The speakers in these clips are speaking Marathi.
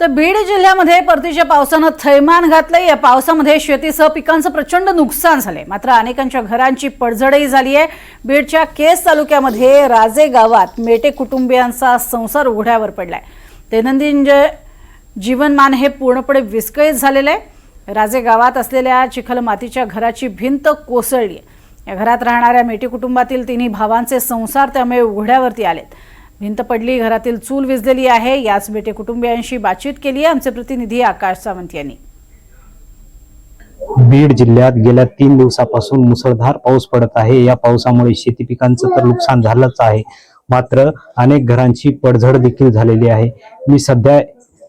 तर बीड जिल्ह्यामध्ये परतीच्या पावसानं थैमान घातलंय। या पावसामध्ये शेतीसह पिकांचं प्रचंड नुकसान झालंय। मात्र अनेकांच्या घरांची पडझडही झाली आहे। बीडच्या केस तालुक्यामध्ये राजे गावात मेटे कुटुंबियांचा संसार उघड्यावर पडलाय। दैनंदिन जीवनमान हे पूर्णपणे विस्कळीत झालेलं आहे। राजे गावात असलेल्या चिखल मातीच्या घराची भिंत कोसळली आहे। या घरात राहणाऱ्या मेटे कुटुंबातील तिन्ही भावांचे संसार त्यामुळे उघड्यावरती आलेत। भिंत पडली, घरातील चूल विझलेली आहे। याच मेटे कुटुंबियांशी बातचीत केली आहे आमचे प्रतिनिधी आकाश सावंत यांनी। बीड जिल्ह्यात गेल्या 3 दिवसापासून मुसळधार पाऊस पडत आहे। या पावसामुळे शेती पिकांचं तर नुकसान झालंच आहे, मात्र अनेक घरांची पडझड देखील झालेली आहे। मी सध्या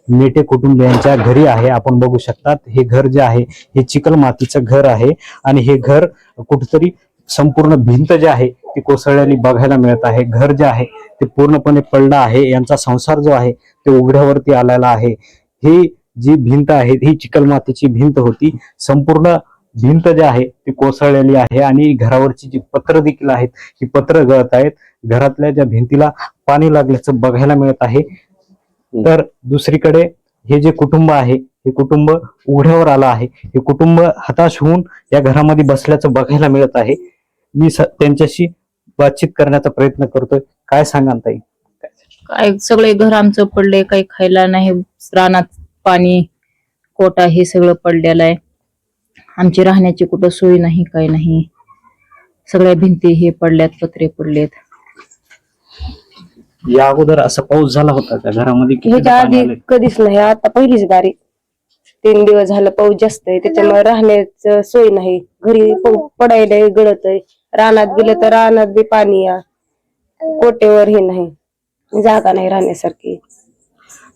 मेटे कुटुंबियांच्या घरी आहे। आपण बघू शकतात, हे घर जे आहे हे चिखल मातीचं घर आहे आणि हे घर कुठेतरी संपूर्ण भिंत जे आहे ती कोसळलेली बघायला मिळत आहे। घर जे आहे ते पूर्णपणे पडलं आहे। यांचा संसार जो आहे ते उघड्यावरती आलेला आहे। ही जी भिंत आहे ही चिखल मातीची भिंत होती। संपूर्ण भिंत जी आहे ती कोसळलेली आहे आणि घरावरची जी पत्र देखील आहेत ही पत्र गळत आहेत। घरातल्या ज्या भिंतीला पाणी लागल्याचं बघायला मिळत आहे। तर दुसरीकडे हे जे कुटुंब आहे हे कुटुंब उघड्यावर आलं आहे। हे कुटुंब हताश होऊन या घरामध्ये बसल्याचं बघायला मिळत आहे। मी त्यांच्याशी बातचीत करण्याचा प्रयत्न करतोय। काय सांगाल ताई? काय सगळे घर आमचं पडले, काही खायला नाही, रानात पाणी कोटा हे सगळं पडलेलं आहे। आमची राहण्याची कुठं सोय नाही, काही नाही। सगळ्या भिंती हे पडल्यात, पत्रे पडलेत। या अगोदर असा पाऊस झाला होता का घरामध्ये? ह्याच्या आधी कधीच नाही, आता पहिलीच बारी। 3 दिवस झालं पाऊस जास्त आहे, त्याच्यामुळे राहण्याचं सोय नाही। घरी पडायला गळत आहे, रानात गेलं तर रानात बी पाणी या, कोटेवर हे नाही, जागा नाही राहण्यासारखी।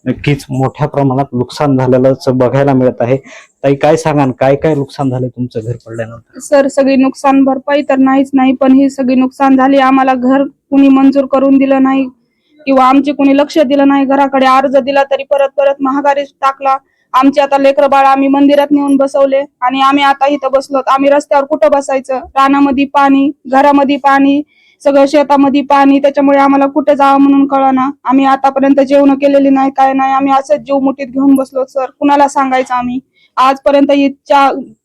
नक्कीच मोठ्या प्रमाणात नुकसान झालेलं बघायला मिळत आहे। ताई, काय सांगाल, काय काय नुकसान झालं तुमचं घर पडल्यानंतर? सर, सगळी नुकसान भरपाई तर नाहीच नाही, पण ही सगळी नुकसान झाली। आम्हाला घर कुणी मंजूर करून दिलं नाही किंवा आमचे कुणी लक्ष दिलं नाही। घराकडे अर्ज दिला तरी परत परत महागारी टाकला। आमचे आता लेकरं बाळ आम्ही मंदिरात नेऊन बसवले आणि आम्ही आता इथं बसलो। आम्ही रस्त्यावर कुठं बसायचं? रानामध्ये पाणी, घरामध्ये पाणी, सगळं शेतामध्ये पाणी, त्याच्यामुळे आम्हाला कुठे जावं म्हणून कळना। आम्ही आतापर्यंत जेवण केलेली नाही, काय नाही, आम्ही असंच जीव मुठीत घेऊन बसलो। सर, कुणाला सांगायचं? आम्ही आजपर्यंत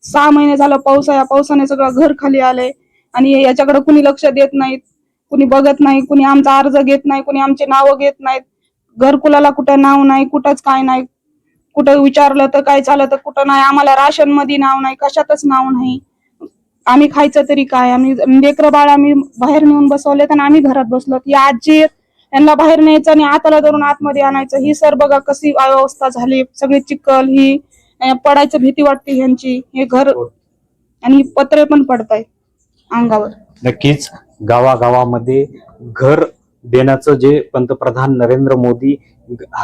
6 महिने झालं पाऊस आहे, या पावसाने सगळं घर खाली आलंय आणि याच्याकडे कुणी लक्ष देत नाहीत, कुणी बघत नाही, कुणी आमचा अर्ज घेत नाही, कुणी आमचे नावं घेत नाहीत। घरकुलाला कुठं नाव नाही, कुठंच काय नाही, कुठं विचारलं तर काय झालं तर कुठं नाही। आम्हाला राशन मध्ये नाव नाही, कशातच नाव नाही। आम्ही खायचं तरी काय? आम्ही लेकरं बाळ आम्ही बाहेर नेऊन बसवले आणि आम्ही घरात बसलो। या आजी यांना बाहेर न्यायचं आणि आताला धरून आतमध्ये आणायचं। ही सर बघा कशी अवस्था झाली, सगळी चिखल, ही पडायचं भीती वाटते ह्यांची। हे घर आणि पत्रे पण पडताय अंगावर। नक्कीच गावागावामध्ये घर देण्याचं जे पंतप्रधान नरेंद्र मोदी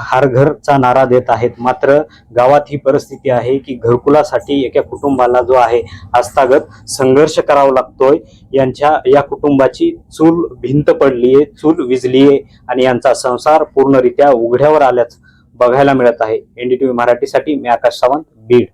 हर घरचा नारा देत आहेत, मात्र गावात ही परिस्थिती आहे की घरकुलासाठी एका कुटुंबाला जो आहे हस्तगत संघर्ष करावा लागतोय। या कुटुंबाची चूल भिंत पडलीये, चूल विझलीये आणि यांचा संसार पूर्णरित्या उघड्यावर आल्याचं बघायला मिळत आहे। NDTV मराठीसाठी मी आकाश सावंत, बीड।